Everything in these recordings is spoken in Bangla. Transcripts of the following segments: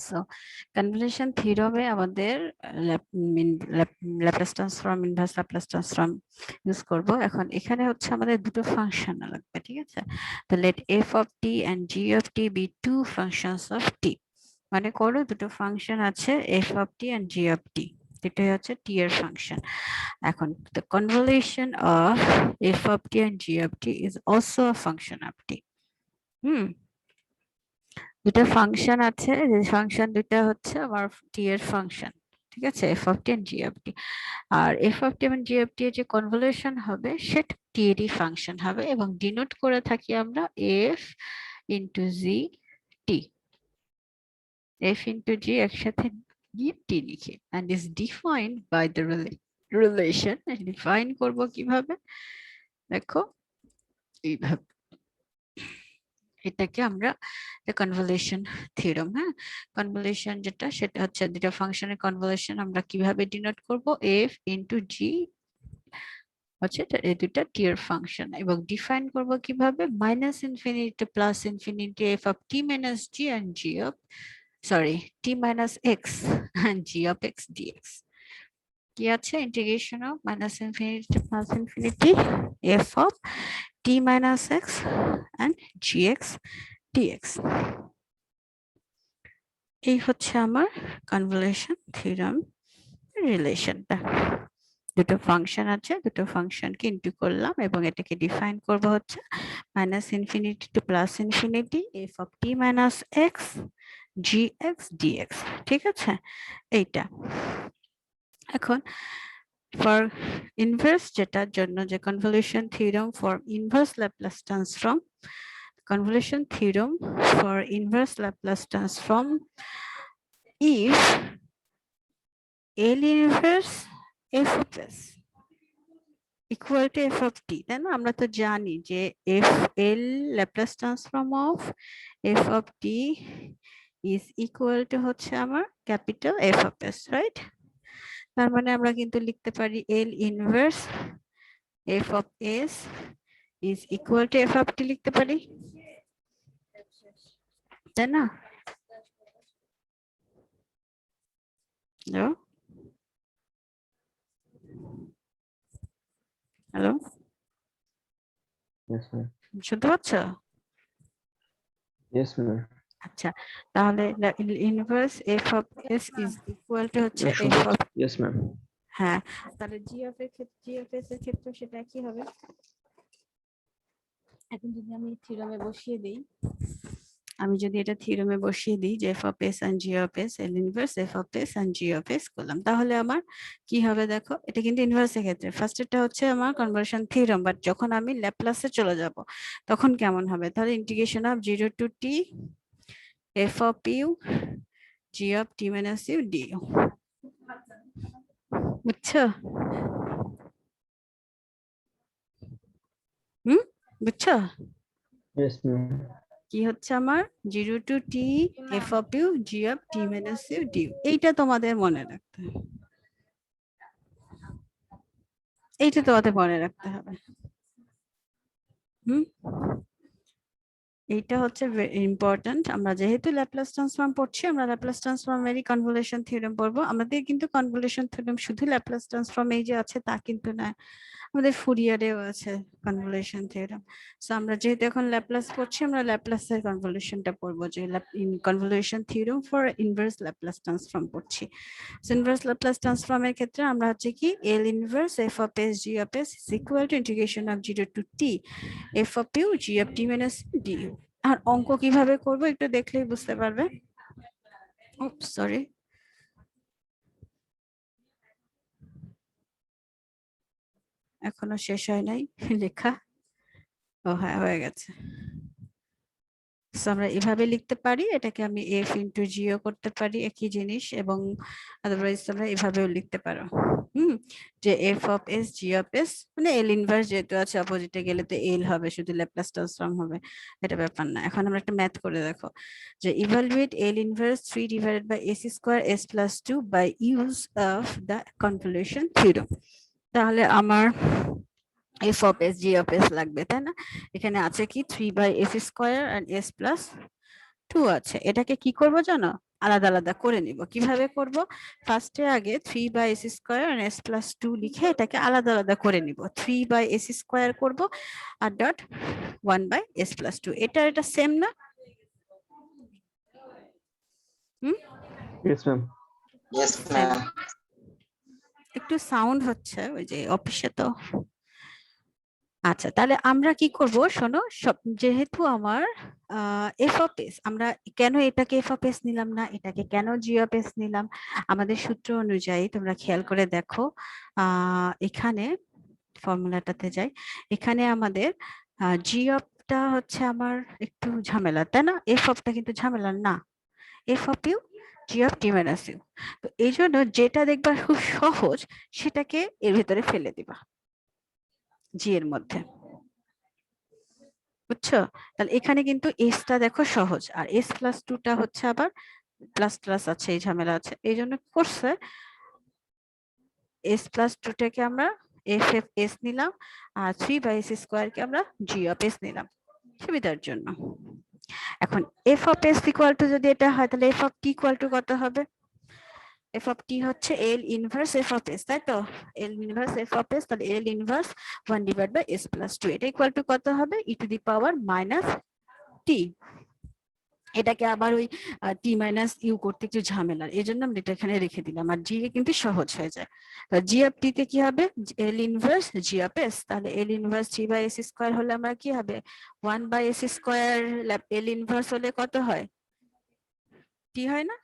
সো কনভলিউশন থিওরেমে আমাদের Laplace transform, inverse Laplace transform use করব। এখন এখানে হচ্ছে আমাদের দুটো ফাংশন লাগবে, ঠিক আছে? তো let f of t and G of t be two functions of t. মানে করো দুটো ফাংশন আছে f of t and G of t, এটাই হচ্ছে টি এর ফাংশন। এখন the convolution of f of t and g of t is also a function of t. দুটো ফাংশন আছে, যে ফাংশন দুটো হচ্ছে আমার টি এর ফাংশন, ঠিক আছে? F of t and G of t. আর এফ অফ টি এবং জি অফ টি এর যে কনভলিউশন হবে সেটা টি এরই ফাংশন হবে, এবং ডিনোট করে থাকি আমরা এফ ইন্টু জি টি। এফ ইন্টু জি একসাথে গিয়ে টি লিখি, and is defined by the relation. Define করব কিভাবে? দেখো এইভাবে, এটাকে আমরা কনভলিউশন থিওরেম, হ্যাঁ, কনভলিউশন যেটা সেটা হচ্ছে দুটো ফাংশনের কনভলিউশন আমরা কিভাবে ডিনোট করব, এফ ইন্টু জি হচ্ছে এই দুটা টি এর ফাংশন, এবং ডিফাইন করব কিভাবে, minus infinity to plus infinity f of T minus g and G of T minus x and G of x dx. কি আছে? Integration of minus infinity to plus infinity f of T minus x and g x dx. এই হচ্ছে আমার কনভলিউশন থিওরেম রিলেশনটা। দুটো ফাংশন আছে, দুটো ফাংশনকে ইন্টু করলাম এবং এটাকে ডিফাইন করব হচ্ছে minus infinity to plus infinity f of T minus x g x dx, ঠিক আছে? এইটা এখন ফর ইনভার্স, যেটার জন্য যে convolution theorem for inverse Laplace transform, convolution theorem for inverse Laplace transform if L inverse f of s equal to f of t, তাই না? আমরা তো জানি যে f L Laplace transform of f of t is equal to হচ্ছে আমার capital f of s, right? তার মানে আমরা কিন্তু লিখতে পারি L inverse f of s is equal to f of t লিখতে পারি, তাই না? Hello hello, Yes, ma'am. শুনতে পাচ্ছ? Yes, ma'am. আচ্ছা, তাহলে inverse F of S is equal to হচ্ছে এফ অফ, Yes, ma'am. হ্যাঁ, তাহলে g of x, g of s এর ক্ষেত্রে সেটা কি হবে? এখন যদি আমি থিওরেমে বসিয়ে দিই, আমি যদি এটা থিওরেমে বসিয়ে দিই যে F of S and G of S, L inverse F of S and G of S করলাম, তাহলে আমার কি হবে দেখো? এটা কিন্তু ইনভার্সের ক্ষেত্রে ফার্স্টেরটা হচ্ছে আমার কনভার্সন থিওরেম, বাট যখন আমি ল্যাপ্লাসে চলে যাব তখন কেমন হবে? তাহলে integration of 0 to T F of you G of T minus you D, বুঝছো? বুঝছো Yes, ma'am. কি হচ্ছে আমার? 0 to T F of you G of T minus you D, এইটা তোমাদের মনে রাখতে হবে, এইটা তোমাদের মনে রাখতে হবে। এইটা হচ্ছে ইম্পর্টেন্ট। আমরা যেহেতু ল্যাপ্লাস ট্রান্সফর্ম পড়ছি, আমরা ল্যাপ্লাস ট্রান্সফর্মেরই কনভলিউশন থিওরেম পড়বো। আমাদের কিন্তু কনভলিউশন থিওরেম শুধু ল্যাপ্লাস ট্রান্সফর্ম এই যে আছে তা কিন্তু না, আমাদের ফুরিয়ারেও আছে কনভলিউশন থিওরেম। সো আমরা যেহেতু এখন ল্যাপ্লাস পড়ছি, আমরা ল্যাপ্লাসের কনভলিউশনটা পড়বো, যে convolution theorem for inverse Laplace transform পড়ছি। সো ইনভার্স ল্যাপ্লাস ট্রান্সফর্মের ক্ষেত্রে আমরা হচ্ছে কি L inverse F of S G of S is equal to integration of 0 to T F of you G of T minus d. আর অঙ্ক কিভাবে করব একটু দেখলেই বুঝতে পারবে। সরি, এখনো শেষ হয় নাই লেখা। ও হ্যাঁ, হয়ে গেছে। আমরা এভাবে লিখতে পারি, এটাকে আমি এফ ইন্টু জিও করতে পারি একই জিনিস, এবং আদারওয়াইজ তোমরা এভাবেও লিখতে পারো। যে F of S G of S, মানে এল ইনভার্স যেহেতু আছে অপোজিটে গেলে তো এল হবে, শুধু ল্যাপ্লাস ট্রান্সফর্ম হবে, এটা ব্যাপার না। এখন আমরা একটা ম্যাথ করে দেখো, যে evaluate L inverse 3 divided by S square S plus 2 by use of the convolution theorem. তাহলে আমার F of S G of S লাগবে, তাই না? এখানে আছে কি 3 by S square and S plus 2 আছে, এটাকে কি করব জানো, আলাদা আলাদা করে নিব। কিভাবে করব, ফার্স্টে আগে 3/s² আর s+2 লিখে এটাকে আলাদা আলাদা করে নিব। 3/s² করব আর ডট 1/s+2, এটা সেম না? Yes, ma'am. Yes, same. ma'am. একটু সাউন্ড হচ্ছে ওই যে অফিসে তো। আচ্ছা, তাহলে আমরা কি করব শোনো, যেহেতু আমার এফ অফ এস, আমরা কেন এটাকে এফ অফ এস নিলাম না, এটাকে কেন জি অফ এস নিলাম, আমাদের সূত্র অনুযায়ী তোমরা খেয়াল করে দেখো, এখানে ফর্মুলাটাতে যাই, এখানে আমাদের জি অফটা হচ্ছে আমার একটু ঝামেলা, তাই না? এফ অফটা কিন্তু ঝামেলা না, F of you G of T minus U. তো এই জন্য যেটা দেখবা খুব সহজ সেটাকে এর ভেতরে ফেলে দিবা, জি এর মধ্যে, বুঝছো? তাহলে এখানে কিন্তু এসটা দেখো সহজ, আর s+2টা হচ্ছে আবার প্লাস প্লাস আছে, এই ঝামেলা আছে, এই জন্য করছে s+2টাকে আমরা এফ এফ এস নিলাম, আর 3/s² কে আমরা জি অফ এস নিলাম সুবিধার জন্য। এখন f of S equal to যদি এটা হয়, তাহলে F of T equal to কত হবে? এফ অফ টি হচ্ছে এল ইনভার্স এফ অফ এস, তাই তো? এল ইনভার্স এফ অফ এস, তাহলে এল ইনভার্স 1/s+2, এটা ইকুয়াল টু কত হবে? ই টু দি পাওয়ার মাইনাস টি। এটাকে আবার ওই টি মাইনাস ইউ করতে একটু ঝামেলার, এই জন্য আমরা এটা এখানে রেখে দিলাম, আর জি কিন্তু সহজ হয়ে যায়। জি অফ টি তে কি হবে? এল ইনভার্স জি অফ এস, তাহলে এল ইনভার্স 3/s² হলে আমরা কি হবে? 1/s², এল ইনভার্স হলে কত হয়? টি হয় না?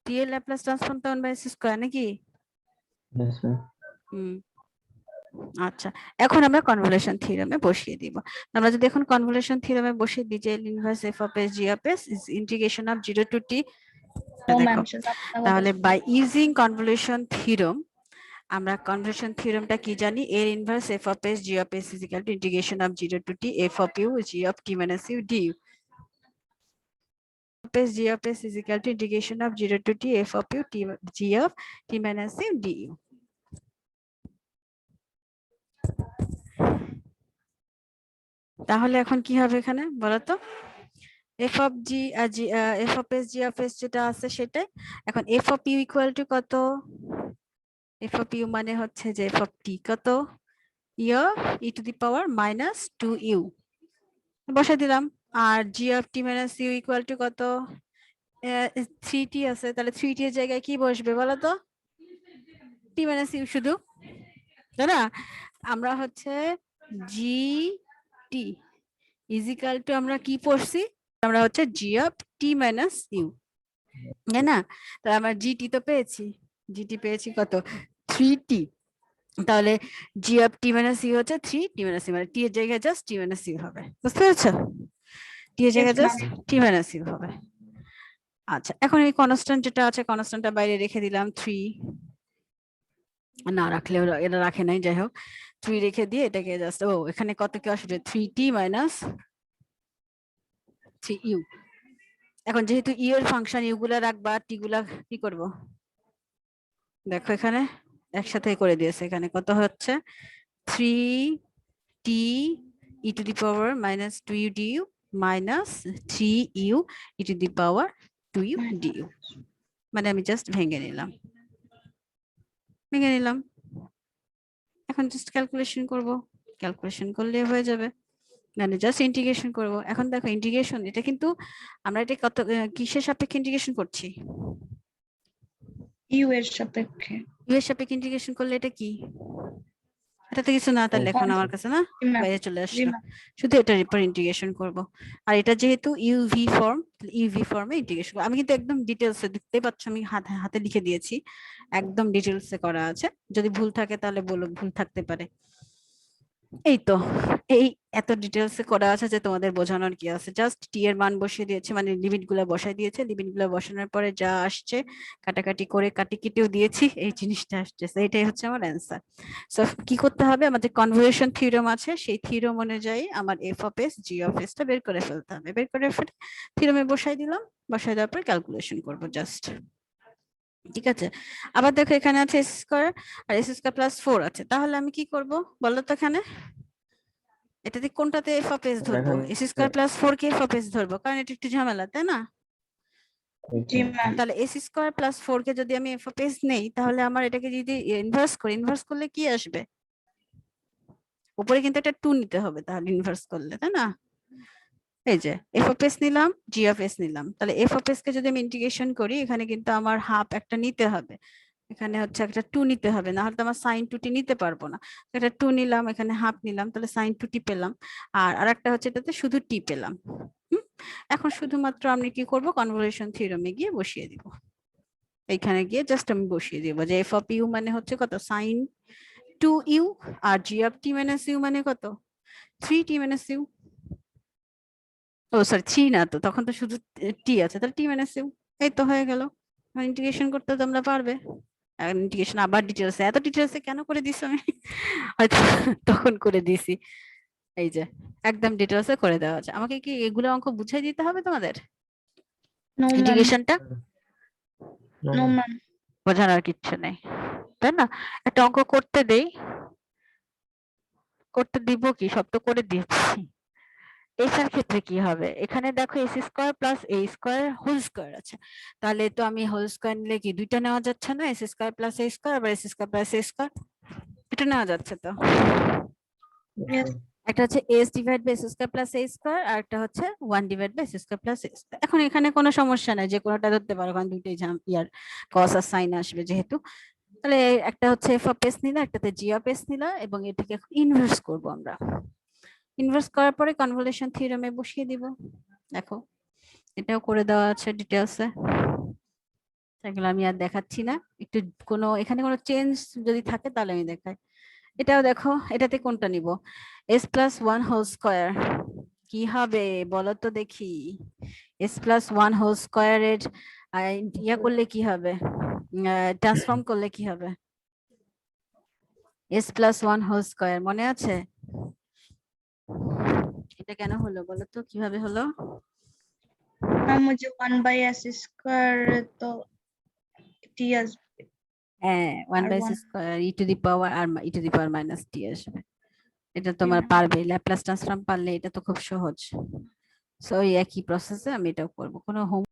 টি এর ল্যাপ্লাস ট্রান্সফর্ম তো 1/s² নাকি? Yes, ma'am. হুম, আচ্ছা, এখন আমরা কনভলিউশন থিওরেমে বসিয়ে দিব। আমরা যদি এখন কনভলিউশন থিওরেমে বসিয়ে দিই যে L inverse F of S G of S is integration of 0 to t, দেখো তাহলে বাই ইউজিং কনভলিউশন থিওরেম, আমরা কনভলিউশন থিওরেমটা কি জানি? L inverse F of S G of S is equal to integration of 0 to t F of you G of T minus U D U, G of S is equal to integration of 0 to t F of you G of T minus U D u. তাহলে এখন কি হবে এখানে বলো তো? F of g f of S G of s যেটা আছে সেটাই। এখন f of u equal to কত? এফ অফ ইউ মানে হচ্ছে যে এফ অফ টি কত? U e to the power minus 2u বসাই দিলাম, আর জি of T minus u equal to কত? 3t আছে, তাহলে 3t এর জায়গায় কি বসবে বলো তো? টি মাইনাস ইউ শুধু, তাই না? আমরা হচ্ছে জি টি ইজিক্যাল টু আমরা কি পড়ছি? আমরা হচ্ছে জি অফ টি মাইনাস ইউ, তাই না? তাহলে আমরা জিটি তো পেয়েছি, জিটি পেয়েছি কত? 3t। তাহলে g of T minus you হচ্ছে 3t মাইনাস ইউ, মানে টি এর জায়গায় জাস্ট টি মাইনাস ইউ হবে, বুঝতে পেরেছো? টি এর জায়গায় জাস্ট টি মাইনাস ইউ হবে। আচ্ছা, এখন এই কনস্ট্যান্ট যেটা আছে কনস্ট্যান্টটা বাইরে রেখে দিলাম, 3 না রাখলেও, এটা রাখে নাই, যাই হোক 3 রেখে দিয়ে এটাকে জাস্ট, ও এখানে কত কি আসবে? 3t minus 3u। এখন যেহেতু ইউ এর ফাংশন, ইউ গুলা রাখবা, টি গুলা কি করব? দেখো এখানে একসাথে করে দিয়েছে, এখানে কত হচ্ছে? 3t E to the power minus 2u du minus 3u E to the power 2u du, মানে আমি জাস্ট ভেঙে নিলাম। এখন জাস্ট ক্যালকুলেশন করব, ক্যালকুলেশন করলে হয়ে যাবে, মানে জাস্ট ইন্টিগ্রেশন করব। এখন দেখো ইন্টিগ্রেশন, এটা কিন্তু আমরা এটা কত কিসের সাপেক্ষে ইন্টিগ্রেশন করছি? ইউ এর সাপেক্ষে। ইউ এর সাপেক্ষে ইন্টিগ্রেশন করলে এটা কি? এটা তো কিছু না, তাহলে এখন আমার কাছে না বাইরে চলে আসলো, শুধু এটার উপর ইন্টিগ্রেশন করব। আর এটা যেহেতু ইউভি ফর্ম, ইউভি ফর্মে ইন্টিগ্রেশন, আমি কিন্তু একদম ডিটেলসে দেখতে পাচ্ছ, আমি হাতে লিখে দিয়েছি, একদম ডিটেলসে করা আছে। যদি ভুল থাকে তাহলে বলো, ভুল থাকতে পারে। এই তো, এই এত ডিটেলসে করা আছে যে তোমাদের বোঝানোর কি আছে, জাস্ট টি এর মান বসিয়ে দিয়েছে, মানে লিমিট গুলা বসাই দিয়েছে, লিমিট গুলা বসানোর পরে যা আসছে কাটাকাটি করে কাটি কেটেও দিয়েছি, এই জিনিসটা আসছে, এটাই হচ্ছে আমার অ্যান্সার। সো কি করতে হবে? আমাদের কনভলিউশন থিওরেম আছে, সেই থিওরেম অনুযায়ী আমার F of S G of S টা বের করে ফেলতে হবে, বের করে ফেলে থিওরেমে বসাই দিলাম, বসাই দেওয়ার পর ক্যালকুলেশন করব জাস্ট, ঠিক আছে? আবার দেখো এখানে আছে এস স্কয়ার আর এস স্কয়ার প্লাস 4 আছে, তাহলে আমি কি করব বলো তো? এখানে এটাতে কোনটাতে এফ অফ এস ধরবো? এখানে S square plus 4 K F of S ধরবো, কারণ এটা একটু ঝামেলা, তাই না? জি ম্যাম। তাহলে এস স্কোয়ার প্লাস 4 কে যদি আমি এফ অফ এস নেই, তাহলে আমার এটাকে যদি ইনভার্স করি, ইনভার্স করলে কি আসবে? উপরে কিন্তু একটা 2 নিতে হবে তাহলে ইনভার্স করলে, তাই না? এই যে এফ অফ এস নিলাম, জি অফ এস নিলাম, তাহলে এফ অফ এস কে যদি আমি ইন্টিগ্রেশন করি, এখানে কিন্তু আমার হাফ একটা নিতে হবে, এখানে হচ্ছে একটা 2 নিতে হবে, না হলে তো আমার সাইন 2টি নিতে পারবো না। এটা 2 নিলাম, এখানে হাফ নিলাম, তাহলে সাইন 2টি পেলাম। আর আরেকটা হচ্ছে এটাতে শুধু টি পেলাম। এখন শুধুমাত্র আমি কি করব, কনভলিউশন থিওরেমে গিয়ে বসিয়ে দিব। এইখানে গিয়ে জাস্ট আমি বসিয়ে দিব যে এফ অফ ইউ মানে হচ্ছে কত, সাইন 2u, আর জি অফ টি মাইনাস ইউ মানে কত, 3t minus you. O sorry, 3 না, তো তখন তো শুধু টি আছে, তাহলে টি মাইনাস ইউ। এই তো হয়ে গেল। ইন্টিগ্রেশন করতে তোমরা পারবে। ইন্টিগ্রেশন আবার ডিটেলস, এত ডিটেলসে কেন করে দিছি আমি? হয়তো তখন করে দিছি। এই যে একদম ডিটেলসে করে দেওয়া আছে। আমাকে কি এগুলো অঙ্ক বুঝাই দিতে হবে তোমাদের? No ma'am. ইন্টিগ্রেশনটা নো ম্যাম। বোঝানোর কিচ্ছু নেই, তাই না? একটা অঙ্ক করতে দেই, করতে দিব কি, সব তো করে দিচ্ছি। এটার ক্ষেত্রে কি হবে, এখানে দেখো S square plus a square whole square আছে, তাহলে তো আমি হোল স্কোয়ার নিলে কি দুইটা নেওয়া যাচ্ছে না, s square plus a square, আবার s square plus a square, এটা নেওয়া যাচ্ছে তো। Yes. একটা হচ্ছে s divide by s square plus a square, আর একটা হচ্ছে 1 divide by s square plus a square. এখন এখানে কোনো সমস্যা নাই, যে কোনোটা ধরতে পারো, কারণ দুইটাই ইয়ার কস আর সাইন আসবে যেহেতু। তাহলে একটা হচ্ছে এফ অফ এস নিলা, একটাতে জি অফ এস নিলা, এবং এটাকে ইনভার্স করব আমরা। ইনভার্স করার পরে কনভলিউশন থিওরেমে বসিয়ে দিব। দেখো এটাও করে দেওয়া আছে ডিটেলসে, সেগুলো আমি আর দেখাচ্ছি না। একটু কোনো এখানে কোনো চেঞ্জ যদি থাকে তাহলে আমি দেখাই। এটাও দেখো, এটাতে কোনটা নিব, এস প্লাস 1 হোল স্কোয়ার কি হবে বলো তো দেখি। এস প্লাস 1 হোল স্কোয়ারের ইয়া করলে কি হবে, ট্রান্সফর্ম করলে কি হবে? এস প্লাস 1 হোল স্কোয়ার মনে আছে? এটা কেন হলো বলো তো, কিভাবে হলো? ম্যাম মুझे 1/s স্কয়ার তো টি আসবে। হ্যাঁ, 1 আর by one- square e to the power আর e to the power minus t আসবে। এটা তোমার ma'am. পারবে, ল্যাপ্লাস ট্রান্সফর্ম পারলে এটা তো খুব সহজ। সো এই একই প্রসেসে আমি এটাও করবো, কোনো হোম